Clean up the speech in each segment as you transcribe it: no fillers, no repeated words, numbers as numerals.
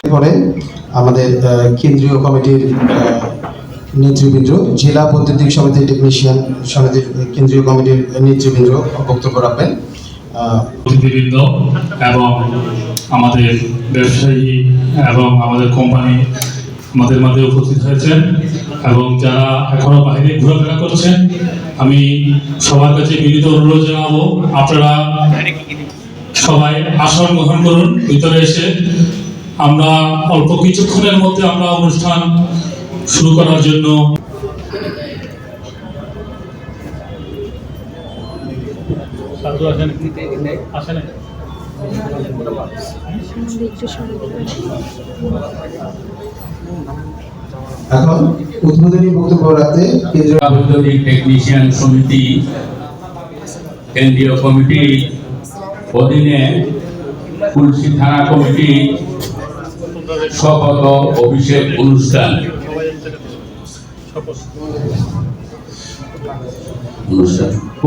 পরে আমাদের কেন্দ্রীয় কমিটির নেতৃবৃন্দ, জেলা বৈদ্যুতিক সমিতির টেকনিশিয়ান সমিতির কেন্দ্রীয় কমিটির নেতৃবৃন্দ বক্তব্য রাখবেন। প্রতিনিধিবৃন্দ এবং আমাদের ব্যবসায়ী এবং আমাদের কোম্পানি আমাদের মাঝে উপস্থিত হয়েছেন এবং যারা এখনো বাইরে ঘোরাফেরা করছেন, আমি সবার কাছে বিনীত অনুরোধ জানাবো, আপনারা সবাই আসন গ্রহণ করুন ভিতরে এসে। আমরা অল্প কিছুক্ষণের মধ্যে আমরা অনুষ্ঠান শুরু করার জন্য এখন উদ্বোধনী বক্তব্য রাখতে কেন্দ্রীয় বৈদ্যুতিক টেকনিশিয়ান সমিতি কেন্দ্রীয় কমিটি অধীনে কুলসি থানা কমিটি শপথ অভিষেক অনুষ্ঠান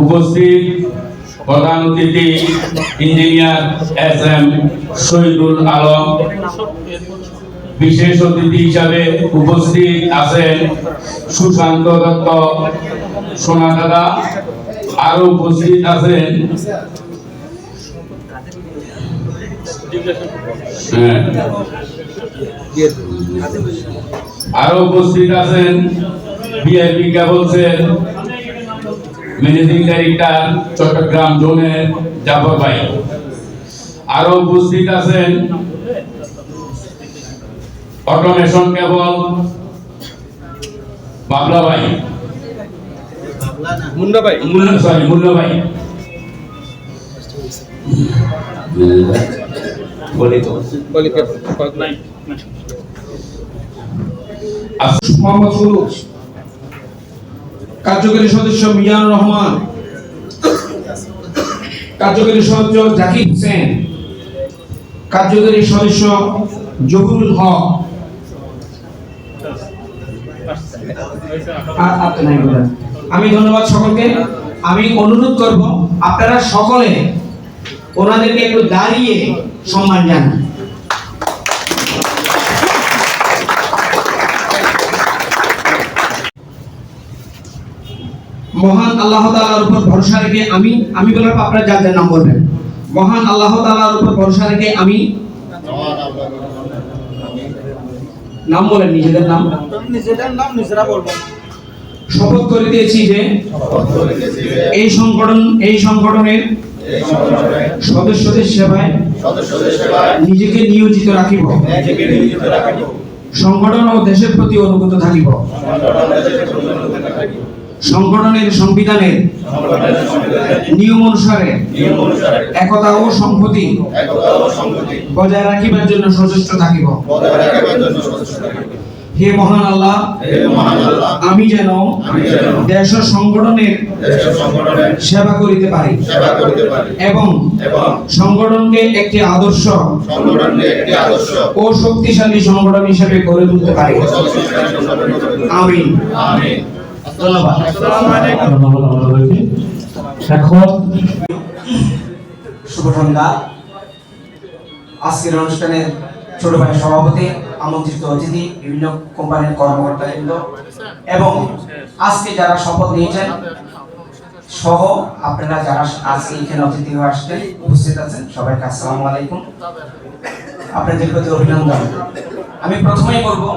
উপস্থিত প্রধান অতিথি ইঞ্জিনিয়ার এস.এম. শহীদুল আলম। বিশেষ অতিথি হিসাবে উপস্থিত আছেন সুশান্ত দত্ত সোনা দাদা। আরো উপস্থিত আছেন বিআইপি কেবলসের ম্যানেজিং ডাইরেক্টর চট্টগ্রাম জোনের জাফর ভাই। আরো উপস্থিত আছেন অটোমেশন কেবল বাবলা ভাই, মুন্না ভাই। কার্যকরী সদস্য মিজানুর রহমান, কার্যকরী সদস্য জাকির হোসেন, কার্যকরী সদস্য জহুরুল হক। আমি ধন্যবাদ সকলকে। আমি অনুরোধ করব আপনারা সকলে ওনাদেরকে একটু দাঁড়িয়ে সম্মান জানান। মহান আল্লাহ তাআলার উপর ভরসা রেখে আমি বলার পর আপনারা যার নাম বলবেন। মহান আল্লাহ তাআলার উপর ভরসা রেখে আমি নাম বলেন, নিজেদের নাম নিজেরা বলবেন। শপথ করে দিয়েছি যে এই সংগঠনের সদস্যদের সেবায় নিজেকে নিয়োজিত রাখিব, সংগঠন ও দেশের প্রতি অনুগত থাকিব, সংগঠনের সংবিধানের নিয়ম অনুসারে একতা ও সংহতি বজায় রাখিবার জন্য সচেষ্ট থাকিব। হে মহান আল্লাহ, আমি যেন দেশ ও সংগঠনের সেবা করিতে পারি এবং সংগঠনকে একটি আদর্শ ও শক্তিশালী সংগঠন হিসেবে গড়ে তুলতে পারি। আমিন। ধন্যবাদ। এখন শুভ সন্ধ্যা। আজকের অনুষ্ঠানের ছোট ভাই সভাপতি, আমন্ত্রিত অতিথি, বিভিন্ন কোম্পানির কর্মকর্তাবৃন্দ এবং আজকে যারা শপথ নিয়েছেন সহ আপনারা যারা আজকে এখানে অতিথি হয়ে আসছেন উপস্থিত আছেন, সবাইকে আসসালামু আলাইকুম। আপনাদের প্রতি অভিনন্দন। আমি প্রথমেই বলবো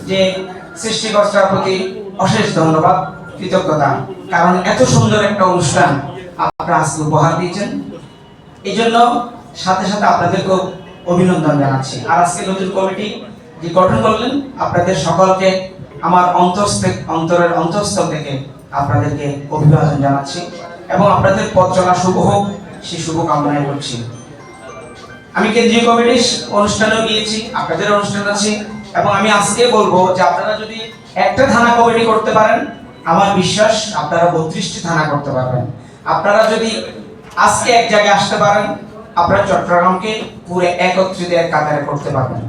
যে সৃষ্টিকর্তার প্রতি অশেষ ধন্যবাদ, কৃতজ্ঞতা, কারণ এত সুন্দর একটা অনুষ্ঠান আপনারা আজকে উপহার দিয়েছেন। এই জন্য সাথে সাথে আপনাদেরকেও অভিনন্দন জানাচ্ছি। আর আজকে নতুন কমিটি যে গঠন করলেন, আপনাদের সকলকে আমার অন্তরের অন্তঃস্থল থেকে আপনাদেরকে অভিবাদন জানাচ্ছি এবং আপনাদের পথ চলা শুভ হোক, সেই শুভ কামনাই করছি। আমি কেন্দ্রীয় কমিটির অনুষ্ঠানেও গিয়েছি, আপনাদের অনুষ্ঠান আছে এবং আমি আজকে বলবো যে আপনারা যদি একটা থানা কমিটি করতে পারেন, আমার বিশ্বাস আপনারা 32টি থানা করতে পারবেন। আপনারা যদি আজকে এক জায়গায় আসতে পারেন, আপনারা চট্টগ্রামকে পুরো একত্রিত এক কাতারে করতে পারবেন।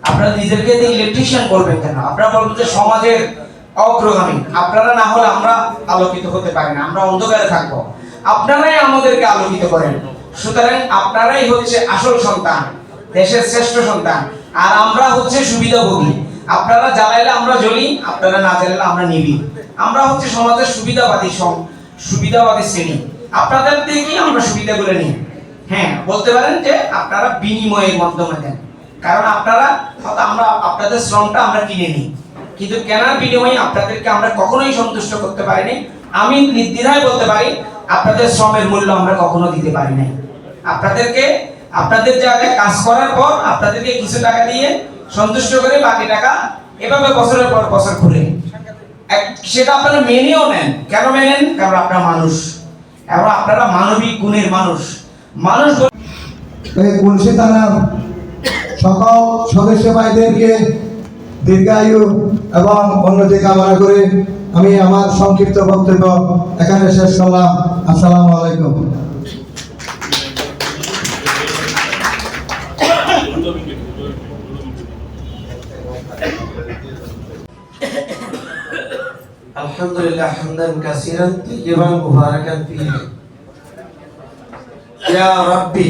আপনারা নিজেদেরকে ইলেকট্রিশিয়ান বলবেন কেন? আপনারা বলবেন যে সমাজের অগ্রগামী। আপনারা না হলে আমরা আলোকিত হতে পারি না, আমরা অন্ধকারে থাকবো। আপনারাই আমাদেরকে আলোকিত করেন। সুতরাং আপনারাই হচ্ছে আসল সন্তান, দেশের শ্রেষ্ঠ সন্তান। আর আমরা হচ্ছে সুবিধাভোগী। আপনারা জ্বালাইলে আমরা জ্বলি, আপনারা না জ্বালাইলে আমরা নিবি। আমরা হচ্ছে সমাজের সুবিধাবাদী শ্রেণী। আপনাদের থেকেই আমরা সুবিধাগুলো নিই। হ্যাঁ, বলতে পারেন যে আপনারা বিনিময়ের মাধ্যমে দেন, কারণ আপনারা হয়তো আমরা আপনাদের শ্রমটা আমরা কিনে নিই, কিন্তু কেনার বিনিময়ে আপনাদেরকে আমরা কখনোই সন্তুষ্ট করতে পারিনি। আমি নির্দ্বিধায় বলতে পারি আপনাদের শ্রমের মূল্য আমরা কখনো দিতে পারি নাই। আপনাদেরকে আপনাদের জায়গায় কাজ করার পর আপনাদেরকে কিছু টাকা দিয়ে সন্তুষ্ট করে বাকি টাকা এভাবে বছরের পর বছর ঘুরে সেটা আপনারা মেনেও নেন। কেন মেনেন? কারণ আপনারা মানুষ এবং আপনারা মানবিক গুণের মানুষ। এই কুলসি থানার সকল সদস্য ভাইদেরকে দীর্ঘায়ু এবং উন্নতি কামনা করে আমি আমার সংক্ষিপ্ত বক্তব্য এখানে শেষ করলাম। আসসালামু আলাইকুম। আলহামদুলিল্লাহ হামদান কাসীরান তাইয়িবান মুবারাকান ফীহি ইয়া রাব্বি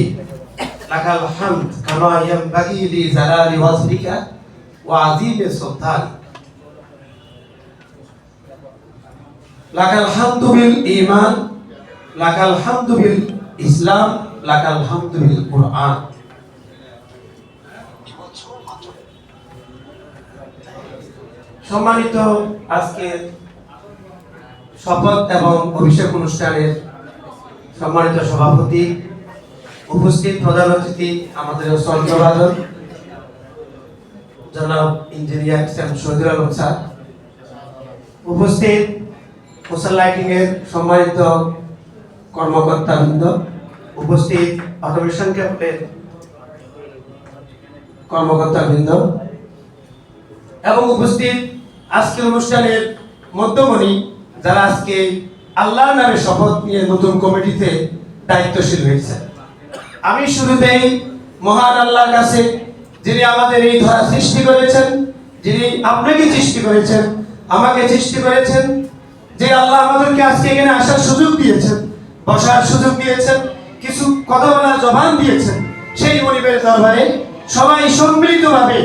লাকাল হামদ কামা ইয়ানবাগি লিজালালি ওয়াজহিকা ওয়া আযীমি সুলতানিক লাকাল হামদু বিল ঈমান লাকাল হামদু বিল ইসলাম লাকাল হামদু বিল কুরআন। সম্মানিত আজকের শপথ এবং অভিষেক অনুষ্ঠানের সম্মানিত সভাপতি, উপস্থিত প্রধান অতিথি আমাদের শ্রদ্ধাভাজন জনাব ইঞ্জিনিয়ার শহীদুল আলম স্যার, উপস্থিত সোশ্যাল লাইটিং এর সম্মানিত কর্মকর্তাবৃন্দ, উপস্থিত অটোমেশন ক্যাম্পের কর্মকর্তাবৃন্দ এবং উপস্থিত আজকের অনুষ্ঠানের মধ্যমণি যারা আজকে আল্লাহর নামে শপথ নিয়ে নতুন কমিটিতে দায়িত্বশীল হয়েছে। আমি শুরুতেই মহান আল্লাহর কাছে, যিনি আমাদের এই ধরা সৃষ্টি করেছেন, যিনি আপনাকে সৃষ্টি করেছেন, আমাকে সৃষ্টি করেছেন, যে আল্লাহ আমাদেরকে আজকে এখানে আসার সুযোগ দিয়েছেন, বসার সুযোগ দিয়েছেন, কিছু কথা বলার জবান দিয়েছেন, সেই মনিবের দরবারে সবাই সম্মিলিতভাবে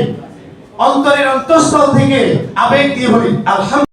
অন্তরের অন্তঃস্থল থেকে আবেগ দিয়ে বলি আলহামদুলিল্লাহ।